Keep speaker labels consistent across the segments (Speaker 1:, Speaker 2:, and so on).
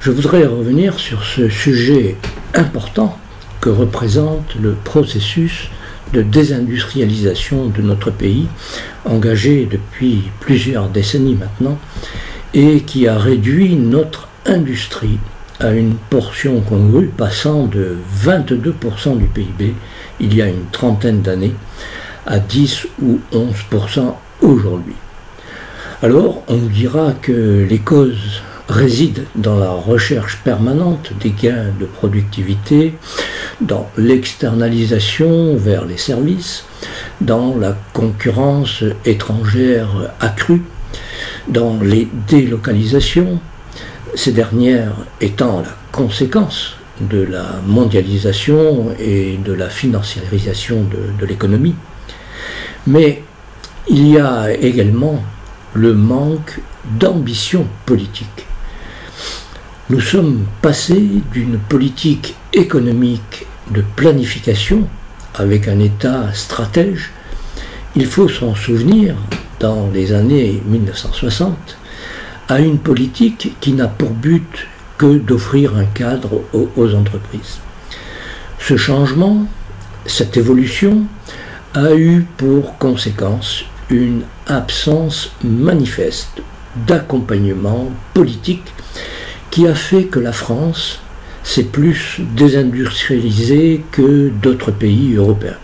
Speaker 1: Je voudrais revenir sur ce sujet important que représente le processus de désindustrialisation de notre pays, engagé depuis plusieurs décennies maintenant, et qui a réduit notre industrie à une portion congrue passant de 22% du PIB il y a une trentaine d'années à 10 ou 11% aujourd'hui. Alors on nous dira que les causes réside dans la recherche permanente des gains de productivité, dans l'externalisation vers les services, dans la concurrence étrangère accrue, dans les délocalisations, ces dernières étant la conséquence de la mondialisation et de la financiarisation de l'économie. Mais il y a également le manque d'ambition politique. Nous sommes passés d'une politique économique de planification avec un État stratège, il faut s'en souvenir, dans les années 1960, à une politique qui n'a pour but que d'offrir un cadre aux entreprises. Ce changement, cette évolution, a eu pour conséquence une absence manifeste d'accompagnement politique qui a fait que la France s'est plus désindustrialisée que d'autres pays européens.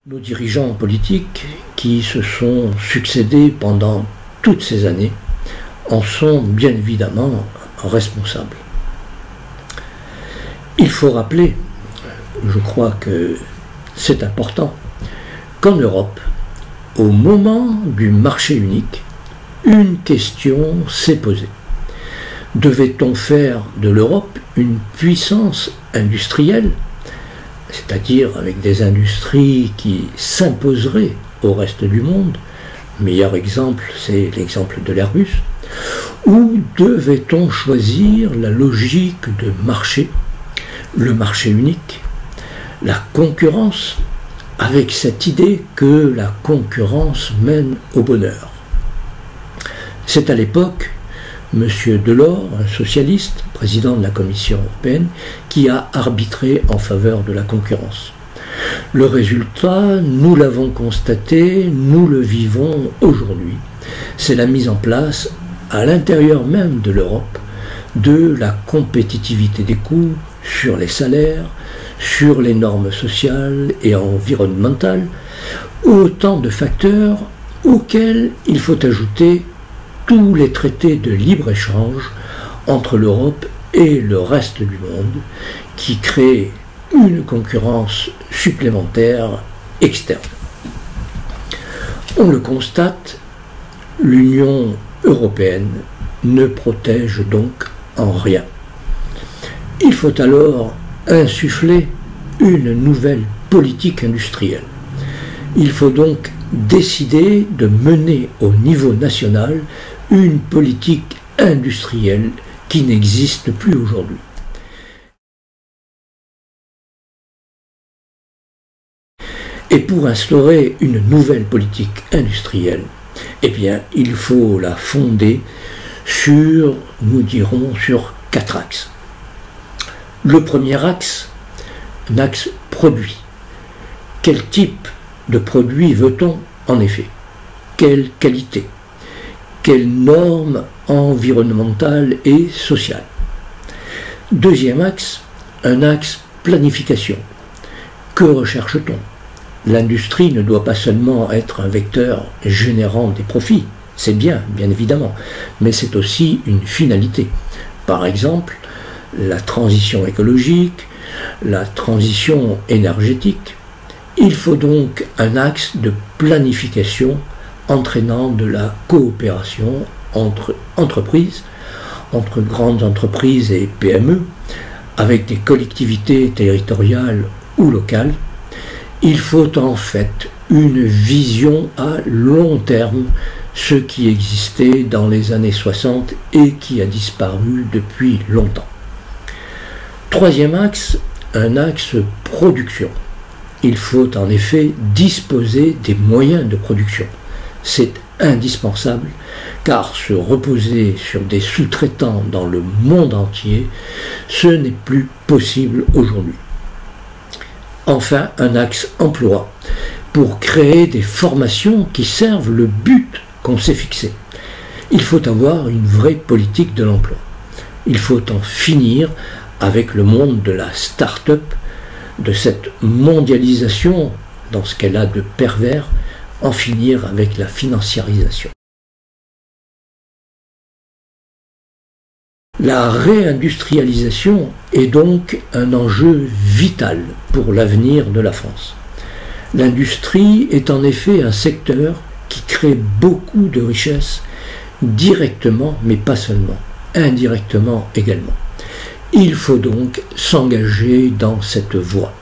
Speaker 1: Nos dirigeants politiques qui se sont succédés pendant toutes ces années en sont bien évidemment responsables. Il faut rappeler, je crois que c'est important, qu'en Europe, au moment du marché unique, une question s'est posée. Devait-on faire de l'Europe une puissance industrielle, c'est-à-dire avec des industries qui s'imposeraient au reste du monde? Meilleur exemple, c'est l'exemple de l'Airbus. Ou devait-on choisir la logique de marché, le marché unique, la concurrence, avec cette idée que la concurrence mène au bonheur? C'est à l'époque M. Delors, un socialiste, président de la Commission européenne, qui a arbitré en faveur de la concurrence. Le résultat, nous l'avons constaté, nous le vivons aujourd'hui. C'est la mise en place, à l'intérieur même de l'Europe, de la compétitivité des coûts sur les salaires, sur les normes sociales et environnementales, autant de facteurs auxquels il faut ajouter tous les traités de libre-échange entre l'Europe et le reste du monde qui créent une concurrence supplémentaire externe. On le constate, l'Union européenne ne protège donc en rien. Il faut alors insuffler une nouvelle politique industrielle. Il faut donc décider de mener au niveau national une politique industrielle qui n'existe plus aujourd'hui. Et pour instaurer une nouvelle politique industrielle, eh bien, il faut la fonder sur, nous dirons, sur 4 axes. Le premier axe, un axe produit. Quel type de produit veut-on en effet? Quelle qualité? Quelles normes environnementales et sociales? Deuxième axe, un axe planification. Que recherche-t-on? L'industrie ne doit pas seulement être un vecteur générant des profits, c'est bien, bien évidemment, mais c'est aussi une finalité. Par exemple, la transition écologique, la transition énergétique. Il faut donc un axe de planification entraînant de la coopération entre entreprises, entre grandes entreprises et PME, avec des collectivités territoriales ou locales. Il faut en fait une vision à long terme, ce qui existait dans les années 60 et qui a disparu depuis longtemps. Troisième axe, un axe production. Il faut en effet disposer des moyens de production. C'est indispensable, car se reposer sur des sous-traitants dans le monde entier, ce n'est plus possible aujourd'hui. Enfin, un axe emploi, pour créer des formations qui servent le but qu'on s'est fixé. Il faut avoir une vraie politique de l'emploi. Il faut en finir avec le monde de la start-up, de cette mondialisation dans ce qu'elle a de pervers, en finir avec la financiarisation. La réindustrialisation est donc un enjeu vital pour l'avenir de la France. L'industrie est en effet un secteur qui crée beaucoup de richesses, directement, mais pas seulement, indirectement également. Il faut donc s'engager dans cette voie.